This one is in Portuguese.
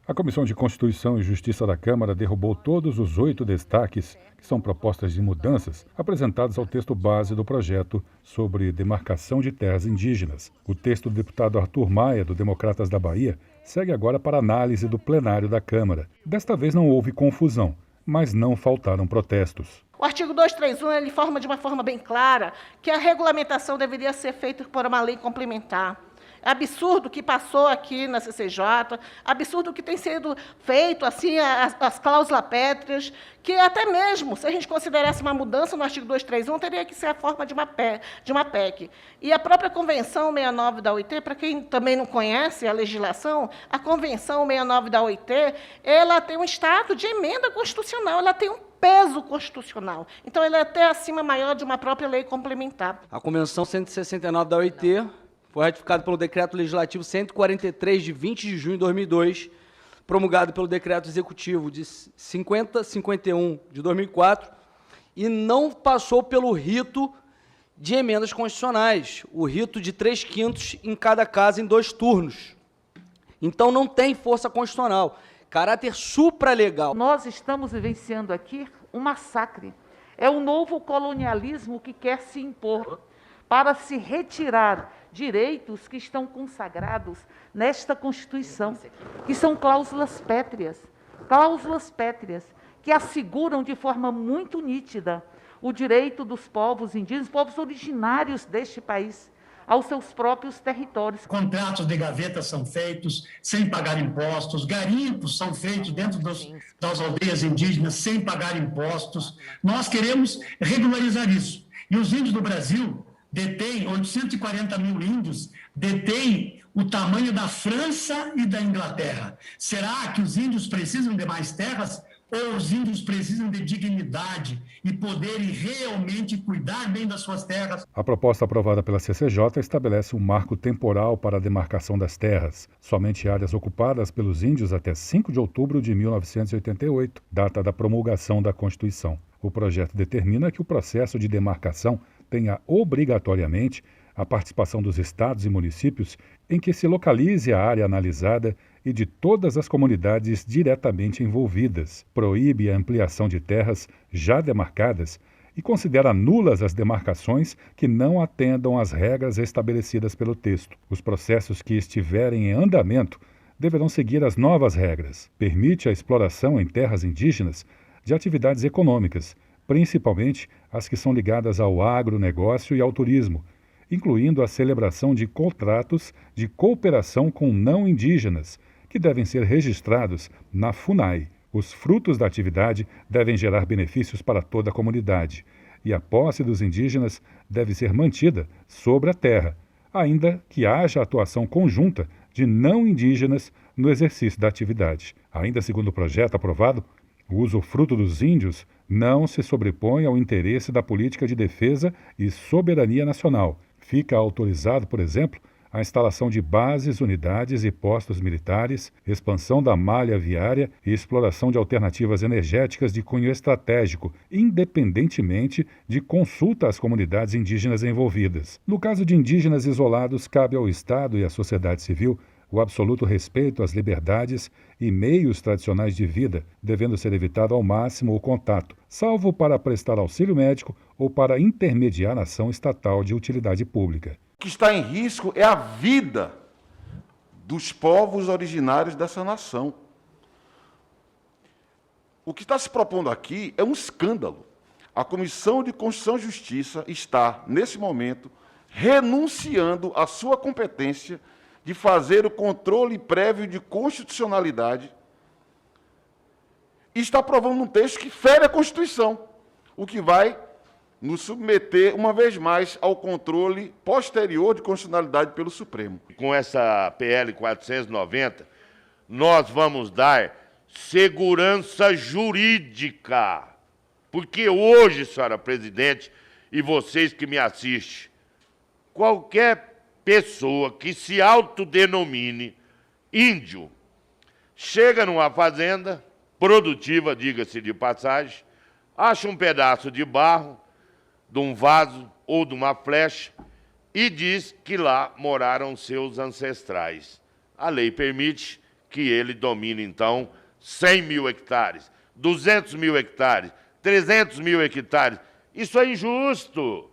A Comissão de Constituição e Justiça da Câmara derrubou todos os 8 destaques, que são propostas de mudanças, apresentados ao texto base do projeto sobre demarcação de terras indígenas. O texto do deputado Arthur Maia, do Democratas da Bahia, segue agora para análise do plenário da Câmara. Desta vez não houve confusão, mas não faltaram protestos. O artigo 231 ele informa de uma forma bem clara que a regulamentação deveria ser feita por uma lei complementar. Absurdo que passou aqui na CCJ, absurdo que tem sido feito, assim, as cláusulas pétreas, que até mesmo, se a gente considerasse uma mudança no artigo 231, teria que ser a forma de uma PEC. E a própria Convenção 69 da OIT, para quem também não conhece a legislação, a Convenção 69 da OIT, ela tem um status de emenda constitucional, ela tem um peso constitucional. Então, ela é até acima maior de uma própria lei complementar. A Convenção 169 da OIT foi ratificado pelo Decreto Legislativo 143, de 20 de junho de 2002, promulgado pelo Decreto Executivo de 5051, de 2004, e não passou pelo rito de emendas constitucionais, o rito de 3/5 em cada casa em 2 turnos. Então, não tem força constitucional, caráter supralegal. Nós estamos vivenciando aqui um massacre. É o novo colonialismo que quer se impor para se retirar direitos que estão consagrados nesta Constituição, que são cláusulas pétreas que asseguram de forma muito nítida o direito dos povos indígenas, povos originários deste país, aos seus próprios territórios. Contratos de gaveta são feitos sem pagar impostos, garimpos são feitos dentro das aldeias indígenas sem pagar impostos. Nós queremos regularizar isso. E os índios do Brasil detêm, 840 mil índios, detêm o tamanho da França e da Inglaterra. Será que os índios precisam de mais terras ou os índios precisam de dignidade e poderem realmente cuidar bem das suas terras? A proposta aprovada pela CCJ estabelece um marco temporal para a demarcação das terras. Somente áreas ocupadas pelos índios até 5 de outubro de 1988, data da promulgação da Constituição. O projeto determina que o processo de demarcação tenha obrigatoriamente a participação dos estados e municípios em que se localize a área analisada e de todas as comunidades diretamente envolvidas, proíbe a ampliação de terras já demarcadas e considera nulas as demarcações que não atendam às regras estabelecidas pelo texto. Os processos que estiverem em andamento deverão seguir as novas regras. Permite a exploração em terras indígenas de atividades econômicas, principalmente as que são ligadas ao agronegócio e ao turismo, incluindo a celebração de contratos de cooperação com não indígenas, que devem ser registrados na FUNAI. Os frutos da atividade devem gerar benefícios para toda a comunidade, e a posse dos indígenas deve ser mantida sobre a terra, ainda que haja atuação conjunta de não indígenas no exercício da atividade. Ainda segundo o projeto aprovado, o usufruto dos índios não se sobrepõe ao interesse da política de defesa e soberania nacional. Fica autorizado, por exemplo, a instalação de bases, unidades e postos militares, expansão da malha viária e exploração de alternativas energéticas de cunho estratégico, independentemente de consulta às comunidades indígenas envolvidas. No caso de indígenas isolados, cabe ao Estado e à sociedade civil o absoluto respeito às liberdades e meios tradicionais de vida, devendo ser evitado ao máximo o contato, salvo para prestar auxílio médico ou para intermediar ação estatal de utilidade pública. O que está em risco é a vida dos povos originários dessa nação. O que está se propondo aqui é um escândalo. A Comissão de Constituição e Justiça está, nesse momento, renunciando à sua competência de fazer o controle prévio de constitucionalidade e está aprovando um texto que fere a Constituição, o que vai nos submeter, uma vez mais, ao controle posterior de constitucionalidade pelo Supremo. Com essa PL 490, nós vamos dar segurança jurídica, porque hoje, senhora presidente, e vocês que me assistem, qualquer pessoa que se autodenomine índio chega numa fazenda produtiva, diga-se de passagem, acha um pedaço de barro, de um vaso ou de uma flecha e diz que lá moraram seus ancestrais. A lei permite que ele domine, então, 100 mil hectares, 200 mil hectares, 300 mil hectares. Isso é injusto.